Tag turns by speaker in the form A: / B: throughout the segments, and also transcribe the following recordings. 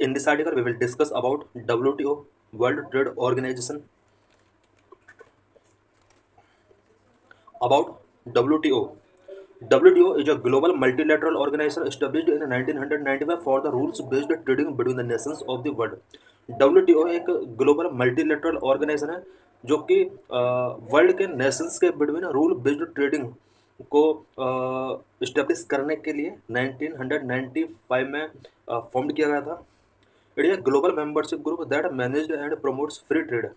A: In this article, we will discuss about WTO, World Trade Organization. About WTO. WTO is a global multilateral organization established in 1995 for the rules-based trading between the nations of the world. WTO एक global multilateral organisation है जो कि world के Nations के between rule based trading को establish करने के लिए 1995 में फॉर्म किया गया था. It is a global membership group that manages and promotes free trade.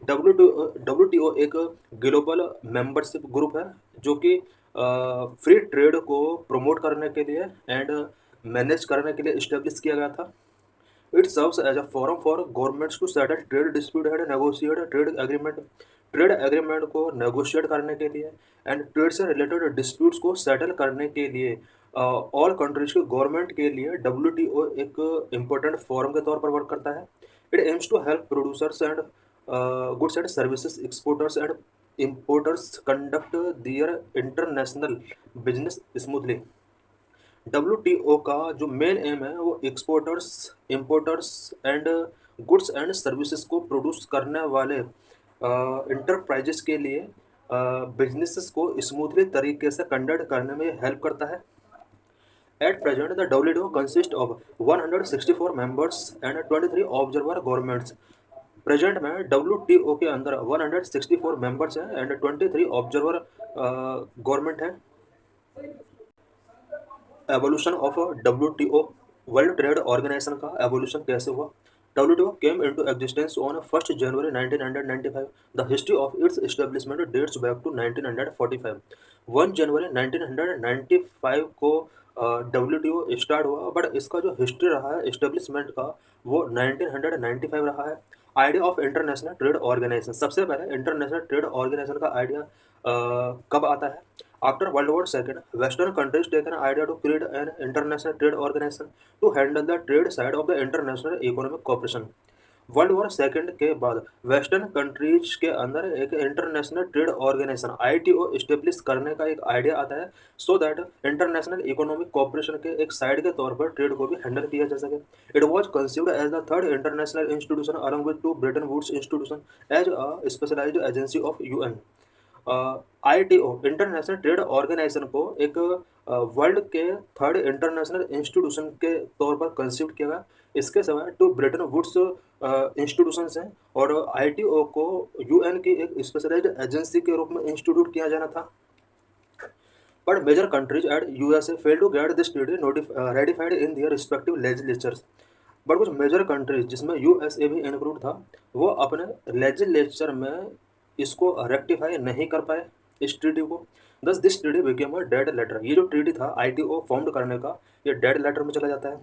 A: WTO एक ग्लोबल मेंबरशिप ग्रुप है जो कि फ्री ट्रेड को प्रमोट करने के लिए एंड मैनेज करने के लिए इस्टेब्लिश किया गया था. It serves as a forum for governments to settle trade dispute and negotiate trade agreement को नेगोशिएट करने के लिए एंड ट्रेड से रिलेटेड डिस्प्यूट्स को सेटल करने के लिए ऑल कंट्रीज के गवर्नमेंट के लिए WTO एक इम्पोर्टेंट फोरम के तौर पर वर्क करता है. It aims to help producers and goods and services exporters and importers conduct their international business smoothly. WTO का जो मेन एम है वो exporters, importers and goods and services को प्रोड्यूस करने वाले इंटरप्राइजेस के लिए बिजनेसेस को स्मूथली तरीके से कंडक्ट करने में हेल्प करता है. At present, the WTO consists of 164 members and 23 observer governments. Present में WTO के अंदर 164 मेंबर्स हैं एंड 23 ऑब्जर्वर गवर्नमेंट हैं. Evolution of WTO, world trade organization का एवोल्यूशन कैसे हुआ. WTO came into existence on 1st January 1995. The history of its establishment dates back to 1945. 1 जनवरी 1995 को WTO start हुआ, बट इसका जो हिस्ट्री रहा है एस्टेब्लिशमेंट का वो 1995 रहा है. Idea of international trade organization. सबसे पहले इंटरनेशनल ट्रेड ऑर्गेनाइजेशन का आइडिया कब आता है. After world war second, western countries taken idea to create an international trade organization to handle the trade side of the international economic cooperation. World war second के बाद western countries के अंदर एक international trade organization ITO establish करने का एक idea आता है so that international economic cooperation के एक साइड के तौर पर ट्रेड को भी हैंडल किया जा सके. It was conceived as the third international institution along with two Bretton Woods institution as a specialized agency of UN. ITO international trade organization को एक वर्ल्ड के थर्ड इंटरनेशनल इंस्टीट्यूशन के तौर पर कंसीव किया गया. इसके सिवाय टू ब्रेटन वुड्स इंस्टीट्यूशन हैं और ITO को UN की एक स्पेशलाइज्ड एजेंसी के रूप में इंस्टीट्यूट किया जाना था. But major countries at USA fail to get this treaty ratified in their respective legislatures. But कुछ मेजर कंट्रीज जिसमें USA भी इंक्लूड था वो अपने लेजिस्लेचर में इसको रेक्टिफाई नहीं कर पाए इस ट्रीटी को. Thus this treaty became a dead letter. ये जो ट्रीटी था ITO फॉर्म करने का ये डेड लेटर में चला जाता है.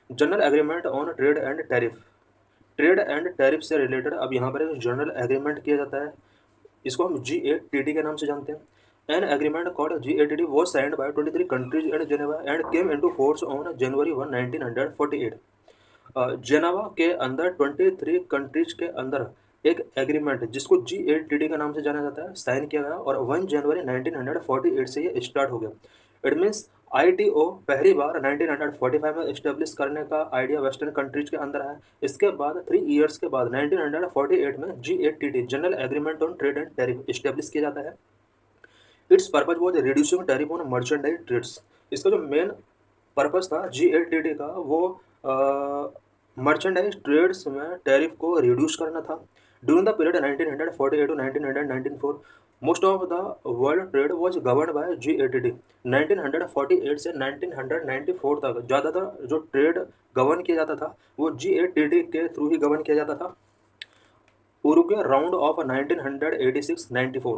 A: General agreement on trade and tariff. Trade and tariff से रिलेटेड अब यहाँ पर एक जनरल एग्रीमेंट किया जाता है. इसको हम GATT के नाम से जानते हैं. An agreement called GATT was signed by 23 countries in Geneva and came into force on January 1, 1948. Geneva के अंदर 23 कंट्रीज के अंदर एक एग्रीमेंट जिसको GATT के नाम से जाना जाता है साइन किया गया और 1 जनवरी 1948 से ये स्टार्ट हो गया. इट मीन्स ITO पहली बार 1945 में इस्टेब्लिश करने का आइडिया वेस्टर्न कंट्रीज के अंदर है. इसके बाद 3 ईयर्स के बाद 1948 में GATT general agreement on trade and tariff establish किया जाता है. Its purpose was reducing tariff on merchandise trades. इसका जो मेन पर्पज था GATT का वो मर्चेंडाइज ट्रेड्स में टैरिफ को रिड्यूस करना था. During the period 1948 to 1994 most of the world trade was govern by GATT. 1948 से 1994 तक ज़्यादातर जो ट्रेड गवर्न किया जाता था वो GATT के थ्रू ही गवर्न किया जाता था. Uruguay round of 1986-94.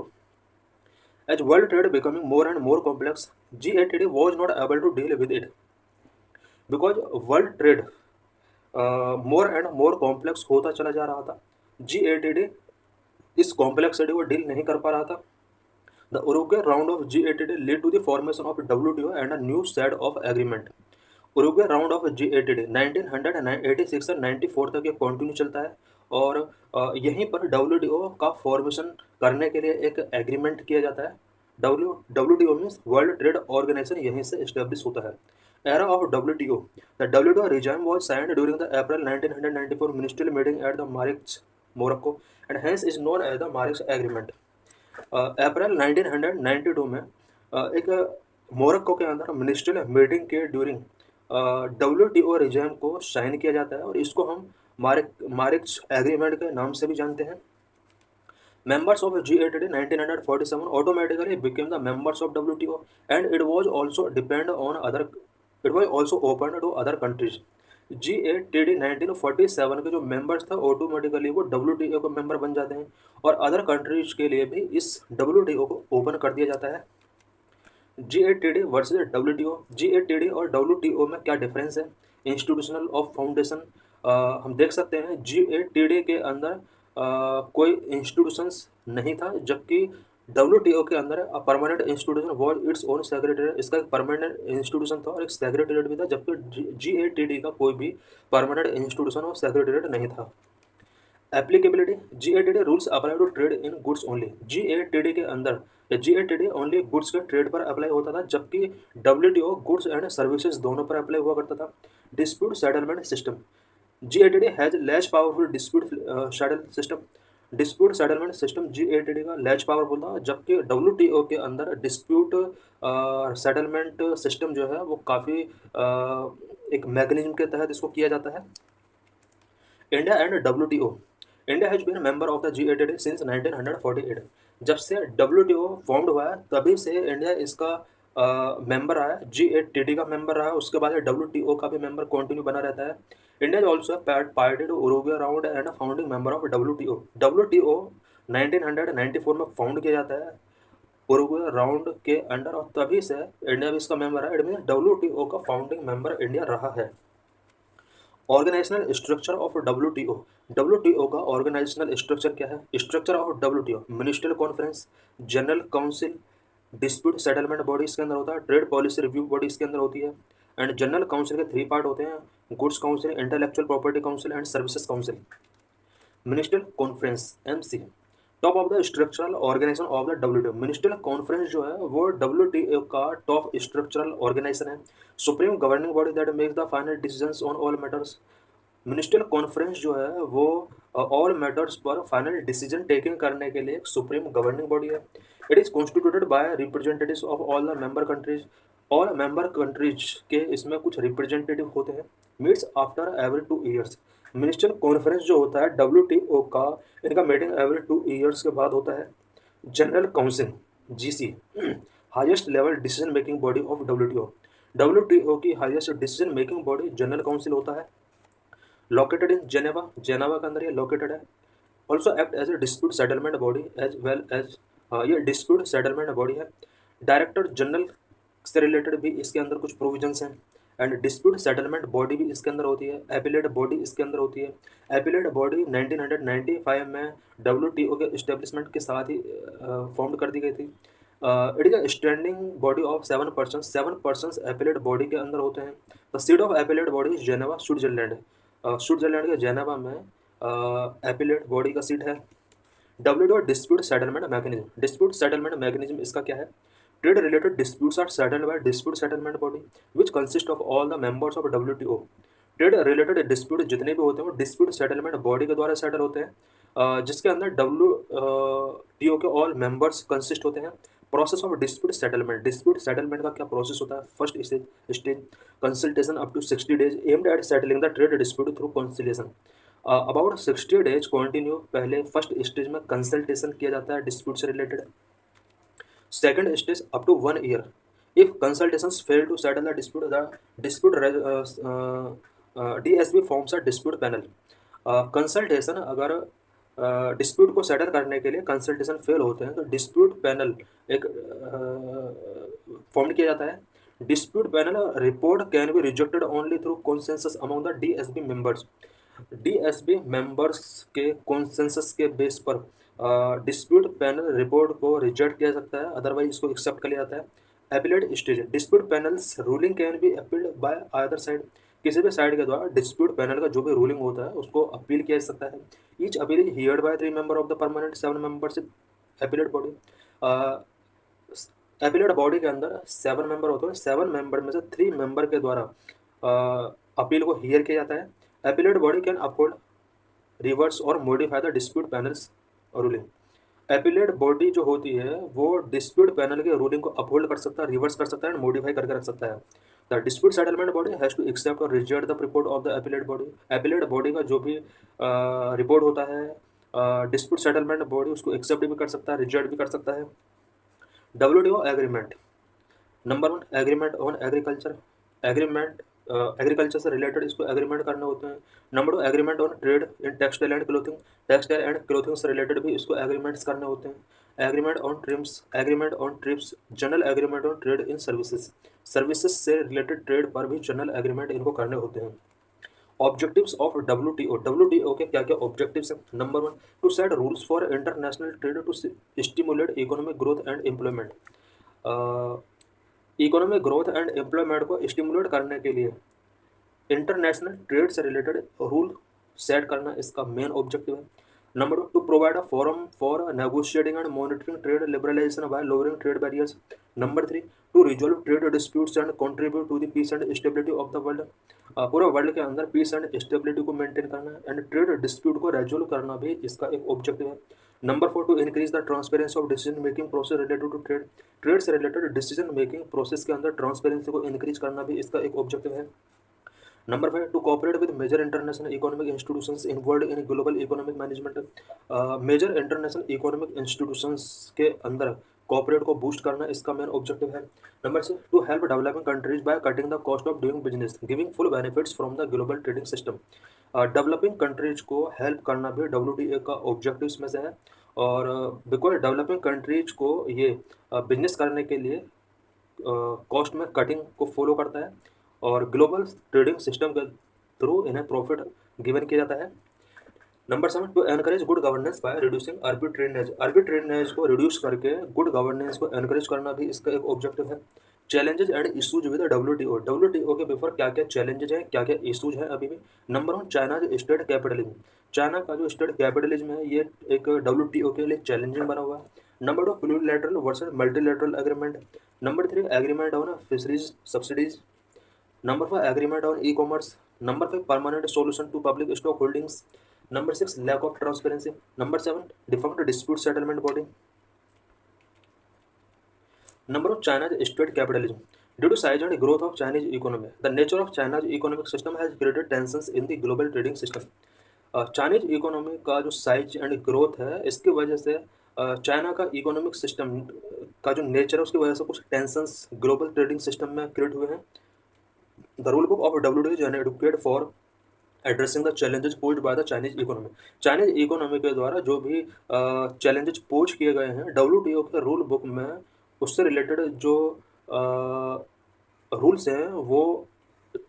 A: As world trade becoming more and more complex, GATT was not able to deal with it because world trade more and more complex होता चला जा रहा था. GATT इस कॉम्प्लेक्सिटी को डील नहीं कर पा रहा था. The Uruguay round of GATT lead to the formation of WTO and a new set of agreement. Uruguay round of GATT 1986 से 94 तक ये कंटिन्यू चलता है और यहीं पर WTO का फॉर्मेशन करने के लिए एक एग्रीमेंट किया जाता है. WTO means world trade organization यहीं से इस्टेब्लिश होता है. Era of WTO. The WTO regime was signed during the April 1994 ministerial meeting at the Marrakech, Morocco, and hence is known as the Marrakech Agreement. अप्रैल 1992 में एक Morocco के अंदर ministerial meeting के during WTO region को sign किया जाता है और इसको हम मारिक्स एग्रीमेंट के नाम से भी जानते हैं. Members of G8 in 1947 automatically became the members of WTO, and it was also depend on other. It was also open to other countries. G8 1947 के जो मेंबर्स थे ऑटोमेटिकली वो WTO के मेंबर बन जाते हैं और अदर कंट्रीज के लिए भी इस WTO को ओपन कर दिया जाता है. G8 versus WTO. G8 और WTO में क्या डिफरेंस है? इंस्टीट्यूशनल ऑफ फाउंडेशन हम देख सकते हैं G8 के अंदर कोई इंस्टीट्यूशंस नहीं था, जबकि WTO के अंदर permanent institution was its own secretary. इसका एक परमानेंट इंस्टीट्यूशन था और एक सेक्रेटरीट भी था, जबकि G8 का कोई भी परमानेंट इंस्टीट्यूशन और सेक्रेटरीट नहीं था. Applicability. G8 rules apply to trade in goods only. G8 के अंदर G8 ओनली गुड्स के ट्रेड पर अप्लाई होता था, जबकि WTO गुड्स एंड सर्विसेज दोनों पर अप्लाई हुआ करता था. Dispute settlement system. G8 has less powerful dispute settle system. Dispute settlement system G8 का लेस पावरफुल था, जबकि WTO के अंदर डिस्प्यूट सेटलमेंट सिस्टम जो है वो काफ़ी एक मैकेनिज्म के तहत इसको किया जाता है. India and WTO. India has been member of the G8 since 1948. जब से WTO फॉर्म्ड हुआ है तभी से इंडिया इसका मेंबर रहा है. G8 का मेंबर रहा है, उसके बाद WTO का भी मेंबर कंटिन्यू बना रहता है. India is also party to Uruguay round and founding member of WTO. WTO 1994 में फाउंड किया जाता है उरुग्वे राउंड के अंडर और तभी से इंडिया भी इसका मेंबर है. इट मीन WTO का फाउंडिंग मेंबर इंडिया रहा है. Organizational structure of WTO. WTO का ऑर्गेनाइजेशनल स्ट्रक्चर क्या है? Structure of WTO ministerial conference, general council, dispute settlement body इसके अंदर होता है, ट्रेड पॉलिसी रिव्यू बॉडी इसके अंदर होती है. एंड जनरल काउंसिल के 3 पार्ट होते हैं: goods council, intellectual property council and services council. Ministerial conference MC. Top of the structural organization of the WTO. Ministerial conference जो है वो WTO का टॉप स्ट्रक्चरल ऑर्गेनाइजेशन है. Supreme governing body that makes the final decisions on all matters. Ministerial conference जो है वो all matters पर final decision taking करने के लिए एक सुप्रीम गवर्निंग बॉडी है. It is constituted by representatives of all the member countries. All member countries के इसमें कुछ रिप्रेजेंटेटिव होते हैं. Meets after every 2 years. Ministerial conference जो होता है WTO का, इनका मीटिंग एवरी 2 ईयर्स के बाद होता है. General council GC highest level decision making body of WTO की highest decision making body general council होता है. Located in Geneva. जेनेवा के अंदर ये लोकेटेड है. Also act as a dispute settlement body as well as ये dispute settlement body है. Director general से रिलेटेड भी इसके अंदर कुछ प्रोविजंस हैं. एंड डिस्प्यूट सेटलमेंट बॉडी भी इसके अंदर होती है. एपिलेट बॉडी इसके अंदर होती है. एपिलेट बॉडी 1995 में WTO के इस्टेब्लिशमेंट के साथ ही फॉर्म कर दी गई थी. It is a standing body of 7 person. 7 person appellate body के अंदर होते हैं. The seat of appellate body is Geneva, Switzerland. Switzerland के जेनेवा में एपिलेट बॉडी का सीट है. WTO dispute settlement mechanism. Dispute settlement mechanism इसका क्या है? Trade related disputes are settled by dispute settlement body which consist of all the members of WTO. Trade related dispute जितने भी होते हैं वो डिस्प्यूट सेटलमेंट बॉडी के द्वारा सेटल होते हैं, जिसके अंदर WTO के ऑल मेंबर्स कंसिस्ट होते हैं. Process of dispute settlement. Dispute settlement का क्या प्रोसेस होता है? First stage consultation up to 60 days aimed at settling the trade dispute through conciliation. About 60 days continue पहले फर्स्ट स्टेज में कंसल्टेशन किया जाता है डिस्प्यूट से related. Second stage up to 1 year. If consultations fail to settle the dispute DSP forms a dispute panel. Consultation अगर dispute को settle करने के लिए कंसल्टेशन फेल होते हैं तो डिस्प्यूट पैनल एक फॉर्म किया जाता है. Dispute panel report can be rejected only through consensus among the DSP members. DSP members के कॉन्सेंसस के बेस पर डिस्प्यूट पैनल रिपोर्ट को रिजेक्ट किया सकता है, अदरवाइज इसको एक्सेप्ट कर लिया जाता है. Appellate stage. Dispute panel's ruling can be appealed bye either side. किसी भी साइड के द्वारा डिस्प्यूट पैनल का जो भी रूलिंग होता है उसको अपील किया जा सकता है. Each appeal is heard by 3 member of the permanent 7 membership appellate body. Appellate body के अंदर 7 मेंबर होते हैं, 7 मेंबर में से 3 मेंबर के द्वारा अपील को हियर किया जाता है। Appellate body can uphold, reverse और modify the dispute panel's ruling. Appellate body जो होती है वो डिस्प्यूट पैनल के रूलिंग को अपहोल्ड कर सकता है, रिवर्स कर सकता है एंड मॉडिफाई करके रख सकता है। The dispute settlement body has to accept और reject the report of the appellate body. Appellate body का जो भी रिपोर्ट होता है डिस्प्यूट सेटलमेंट बॉडी उसको एक्सेप्ट भी कर सकता है, रिजेक्ट भी कर सकता है। WTO agreement. Number 1 agreement on agriculture. Agreement agriculture से रिलेटेड इसको एग्रीमेंट करने होते हैं। Number 2 agreement on trade in textile and clothing. Textile and clothing से रिलेटेड भी इसको एग्रीमेंट्स करने होते हैं। Agreement on TRIMS, agreement on trips, general agreement on trade in services. Services से रिलेटेड ट्रेड पर भी जनरल एग्रीमेंट इनको करने होते हैं। Objectives of WTO। WTO के क्या क्या ऑब्जेक्टिव्स हैं? Number 1 to set rules for international trade to stimulate economic growth and employment. Economic growth and employment को स्टिमुलेट करने के लिए इंटरनेशनल ट्रेड से रिलेटेड रूल सेट करना इसका मेन ऑब्जेक्टिव है। Number 2 to provide a forum for negotiating and monitoring trade liberalization by lowering trade barriers. Number 3 to resolve trade disputes and contribute to the peace and stability of the world. पूरे world के अंदर peace and stability को maintain करना and trade dispute को resolve करना भी इसका एक ऑब्जेक्टिव है। Number 4 to increase the transparency of decision making process related to trade. Trade से रिलेटेड डिसीजन मेकिंग प्रोसेस के अंदर ट्रांसपेरेंसी को इंक्रीज करना भी इसका एक ऑब्जेक्टिव है। Number 5 to cooperate with major international economic institutions involve in global economic management. Major international economic institutions के अंदर कॉपरेट को बूस्ट करना इसका मेन ऑब्जेक्टिव है। Number 6 to help developing countries by cutting the cost of doing business giving full benefits from the global trading system. Developing countries को help करना भी WTO का ऑब्जेक्टिव्स में से है। और बिकॉज डेवलपिंग कंट्रीज को ये बिजनेस करने के लिए कॉस्ट में कटिंग को फॉलो करता है और ग्लोबल ट्रेडिंग सिस्टम के थ्रू इन्हें प्रॉफिट गिवन किया जाता है। Number 7 to encourage good governance by reducing arbitrariness. Arbitrariness को रिड्यूस करके गुड गवर्नेंस को एनकरेज करना भी इसका एक ऑब्जेक्टिव है। Challenges and issues with WTO। WTO के बिफोर क्या क्या चैलेंजेस हैं, क्या क्या इशूज हैं अभी भी। Number 1 China state capitalism. China का जो स्टेट कैपिटलिज्म है ये एक WTO के लिए चैलेंजिंग बना हुआ है। Number 2 plurilateral versus multilateral agreement. Number 3 agreement on fisheries subsidies. Number 4 agreement on e commerce. Number 5 permanent solution to public stock holdings. Number 6 lack of transparency. Number 7 defunct dispute settlement body. Number of China's state capitalism. Due to size and growth of Chinese economy, the nature of China's economic system has created tensions in the global trading system. Chinese economy का जो size and growth है इसकी वजह से China का economic system का जो nature है उसकी वजह से कुछ टेंशंस ग्लोबल ट्रेडिंग सिस्टम में क्रिएट हुए हैं। The rule book of WTO is advocate for addressing the challenges posed by the Chinese economy. Chinese economy के द्वारा जो भी चैलेंजेस पोज किए गए हैं WTO के रूल बुक में उससे रिलेटेड जो रूल्स हैं वो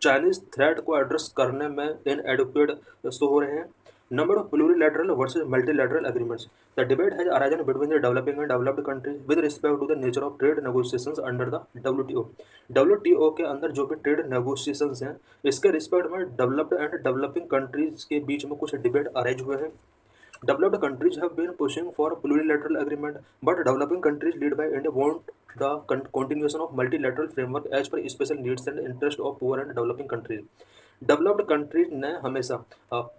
A: चाइनीज थ्रेट को एड्रेस करने में इनएडिक्वेट शो हो रहे हैं। Number of plurilateral versus multilateral agreements. The debate has arisen between the developing and developed countries with respect to the nature of trade negotiations under the WTO। WTO के अंदर जो भी ट्रेड नेगोशिएशंस हैं इसके respect में developed and developing countries के बीच में कुछ डिबेट अराइज हुए हैं। Developed countries have been pushing for plurilateral agreement, but developing countries led by India want the continuation of multilateral framework as per special needs and interest of poor and developing countries. Developed countries ने हमेशा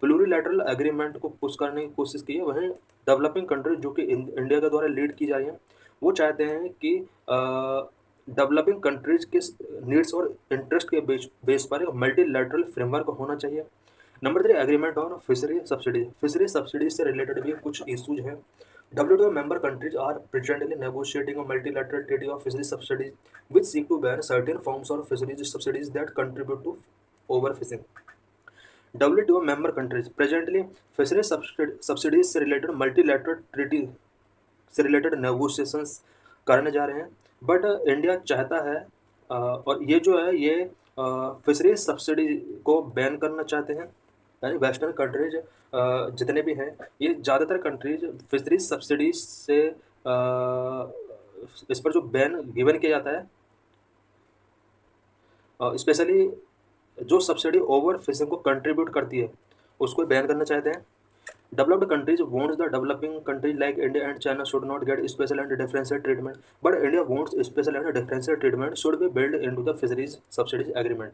A: प्लूरिलैटरल agreement को push करने की कोशिश की है, वहीं developing countries जो कि इंडिया के द्वारा लीड की जा रही हैं वो चाहते हैं कि डेवलपिंग कंट्रीज के नीड्स और इंटरेस्ट के बेस पर एक मल्टीलैटरल फ्रेमवर्क होना चाहिए। Number 3 agreement on fishery subsidies. Fishery subsidies से रिलेटेड भी कुछ इशूज हैं। WTO member countries are presently negotiating a multilateral treaty of fisheries subsidies which seek to ban certain forms of fisheries subsidies that contribute to overfishing. WTO member countries presently fisheries subsidies से related multilateral treaty से related negotiations करने जा रहे हैं, but India चाहता है और ये जो है ये फिशरीज सब्सिडी को बैन करना चाहते हैं। यानी वेस्टर्न कंट्रीज जितने भी हैं ये ज़्यादातर कंट्रीज फिशरीज सब्सिडीज से इस पर जो बैन गिवन किया जाता है स्पेशली जो सब्सिडी ओवर फिशिंग को कंट्रीब्यूट करती है उसको बैन करना चाहते हैं। Developed countries wants the developing countries like India and China should not get special and differential treatment, but India wants special and differential treatment should be built into the fisheries subsidies agreement.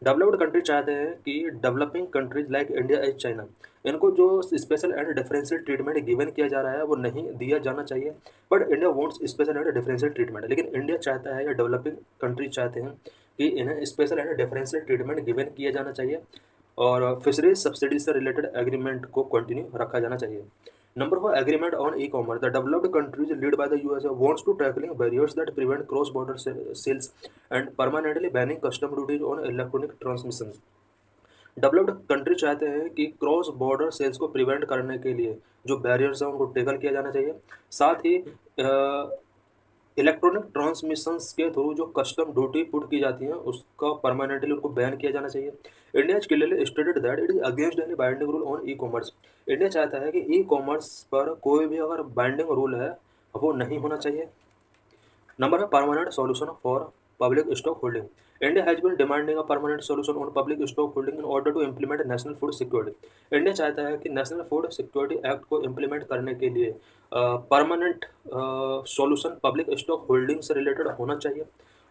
A: Developed country चाहते हैं कि developing countries like India and China इनको जो special and differential treatment given किया जा रहा है वो नहीं दिया जाना चाहिए, but India wants special and differential treatment. लेकिन इंडिया चाहता है या डेवलपिंग कंट्रीज चाहते हैं कि इन्हें special and differential treatment given किया जाना चाहिए और फिशरीज सब्सिडी से रिलेटेड एग्रीमेंट को कंटिन्यू रखा जाना चाहिए। Number 4, agreement on e commerce. The developed countries lead by the USA wants to tackling barriers that prevent cross border sales and permanently banning custom duties on electronic transmission. Developed country चाहते हैं कि cross border sales को prevent करने के लिए जो barriers हैं उनको टैकल किया जाना चाहिए, साथ ही इलेक्ट्रॉनिक ट्रांसमिशंस के थ्रू जो कस्टम ड्यूटी पुट की जाती है उसका परमानेंटली उनको बैन किया जाना चाहिए। India is clearly stated that it is against any binding rule on e commerce. India चाहता है कि ई कॉमर्स पर कोई भी अगर बाइंडिंग रूल है वो नहीं होना चाहिए। नंबर है permanent solution for public stock holding. India has been demanding a permanent solution on public stock holding in order to implement national food security. India चाहता है कि नेशनल फूड सिक्योरिटी एक्ट को इम्प्लीमेंट करने के लिए permanent solution public stock holding से related होना चाहिए।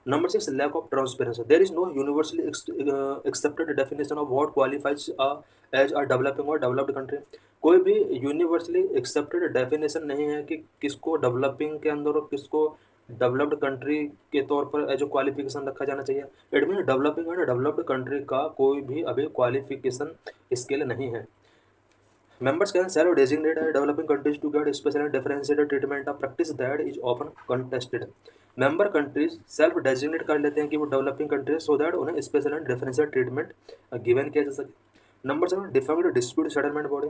A: Number 6, lack of transparency. There is no universally accepted definition of what qualifies as a developing और डेवलप्ड कंट्री। कोई भी यूनिवर्सली एक्सेप्टेड डेफिनेशन नहीं है कि किसको डेवलपिंग के अंदर और किसको डेवलप्ड कंट्री के तौर पर एज ए क्वालिफिकेशन रखा जाना चाहिए। It mean developing and developed country का कोई भी अभी क्वालिफिकेशन स्केल नहीं है। Members can self-designate developing countries to get special and differentiated treatment, a practice that is often contested. Member countries self designate कर लेते हैं कि वो डेवलपिंग कंट्रीज सो दैट उन्हें special and differential treatment given किया जा सके। Number 7, defunct dispute settlement body.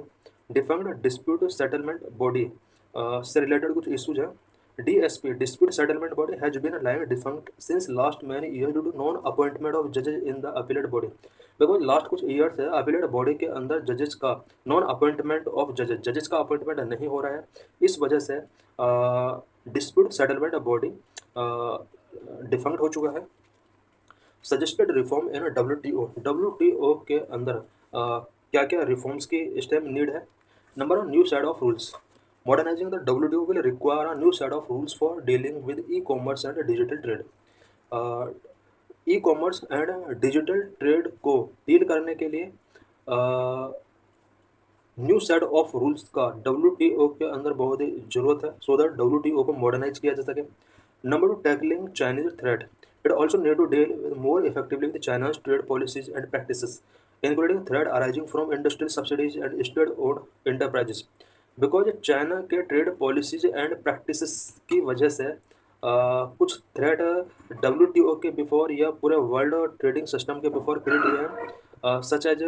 A: Defunct dispute settlement body से रिलेटेड कुछ इशूज हैं। DSP dispute settlement body has been lying defunct since last many years due to non-appointment of judges in the appellate body. Because last कुछ years है appellate body के अंदर जजेस का non appointment of जजेस का अपॉइंटमेंट नहीं हो रहा है। इस वजह से डिस्प्यूट सेटलमेंट बॉडी डिफंक्ट हो चुका है। सजेस्टेड रिफॉर्म इन WTO के अंदर क्या क्या रिफॉर्म्स की स्टेप नीड है। Number 1, new set of rules. Modernizing the WTO will require a new set of rules for dealing with e-commerce and digital trade. E-commerce and digital trade को deal करने के लिए न्यू सेट ऑफ रूल्स का WTO के अंदर बहुत ही ज़रूरत है सो दैट WTO को मॉडर्नाइज किया जा सके। Number 2, tackling Chinese threat. It also need to deal with more effectively with China's trade policies and practices including threat arising from industrial subsidies and state owned enterprises. Because China के trade policies and practices की वजह से कुछ threat WTO के before या पूरे world trading system के before create हुए हैं, सच एज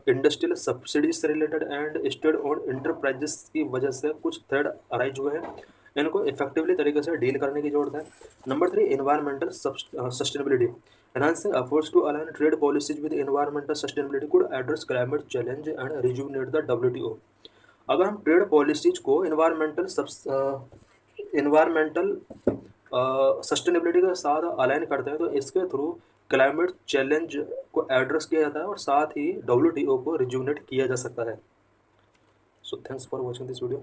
A: इंडस्ट्रियल सब्सिडीज से related and state owned enterprises की वजह से कुछ थ्रेट अराइज हुए हैं। इनको इफेक्टिवली तरीके से डील करने की जरूरत है। Number 3, environmental sustainability. Enhancing efforts to align trade policies with environmental sustainability could address climate challenge and rejuvenate the WTO। अगर हम ट्रेड पॉलिसीज को इन्वायरमेंटल सस्टेनेबिलिटी के साथ अलाइन करते हैं तो इसके थ्रू क्लाइमेट चैलेंज को एड्रेस किया जाता है और साथ ही WTO को रिजुविनेट किया जा सकता है। So thanks for watching this video.